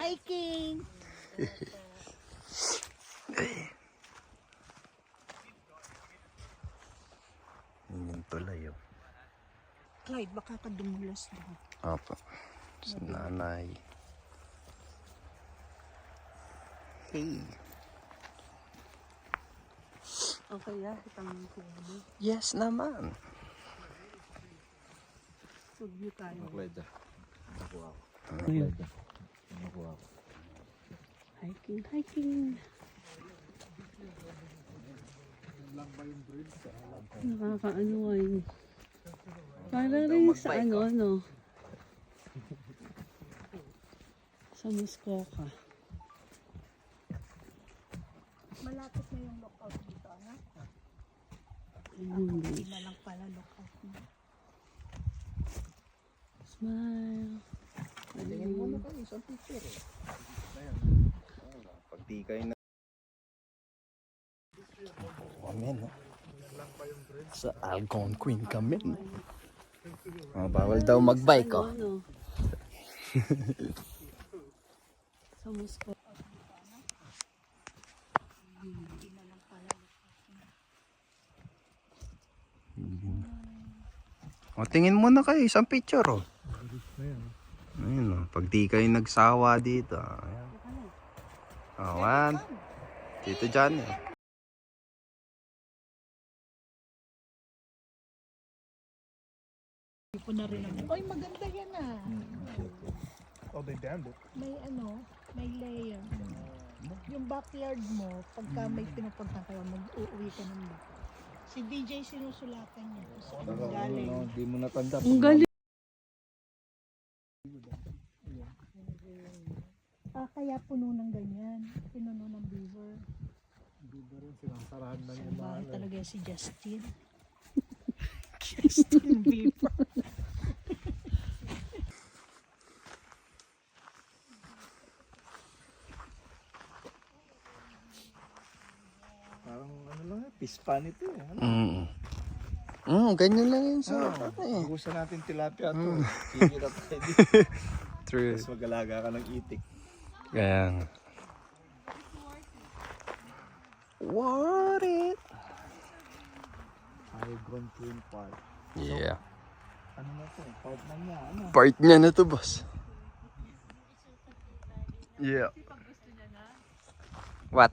Hiking! Yung tulay oh. Clyde, baka ka dumulas doon. Opo. Si nanay. Hey. Okay ya, itang kubo. Yes naman. Sugyo tayo. Clyde. Nakuha ko. Ayun. Clyde. Nakuha ko. Hiking, hiking. Nakakaano ay. Parang rin sa ano. Sa Muskoka. Malapit na yung lookout dito, anak. Hindi na lang pala lookout na. Smile. Tingin mo na kayo sa picture eh. Pag di kayo na... Kami no? Sa Algonquin kami no? Oh, bawal daw magbike oh. Ano? Sa Muskoka. O, tingin muna kayo, isang picture oh. Ayun oh, pag di kayo nagsawa dito. Ayan. Oh, one. Tito Johnny. Hindi ko na rin naman. Oy, maganda yan ah. Oh, they damned it. May ano, may layer. Yung backyard mo, pagka may pinupunta kayo, mag-uuwi ka ng back. Si DJ sinusulatan niya. Saan galing? Hindi mo natanda. Ang galing. Kaya puno ng ganyan. Pinuno ng beaver. Beaver rin, sinasarahan na niya. Bahay talaga si Justin. Justin Bieber. Parang ano lang eh, pispan ito eh. Ano? Ganyan lang yun sa eh. Gusto natin tilapia ito. Kikita tayo dito. True. Tapos mag-alaga ka ng itik. Kaya nga. What it? Highground Twin Park. Yeah. Ano na to? Part na niya. Ano? Part niya na to, boss. Yeah. What?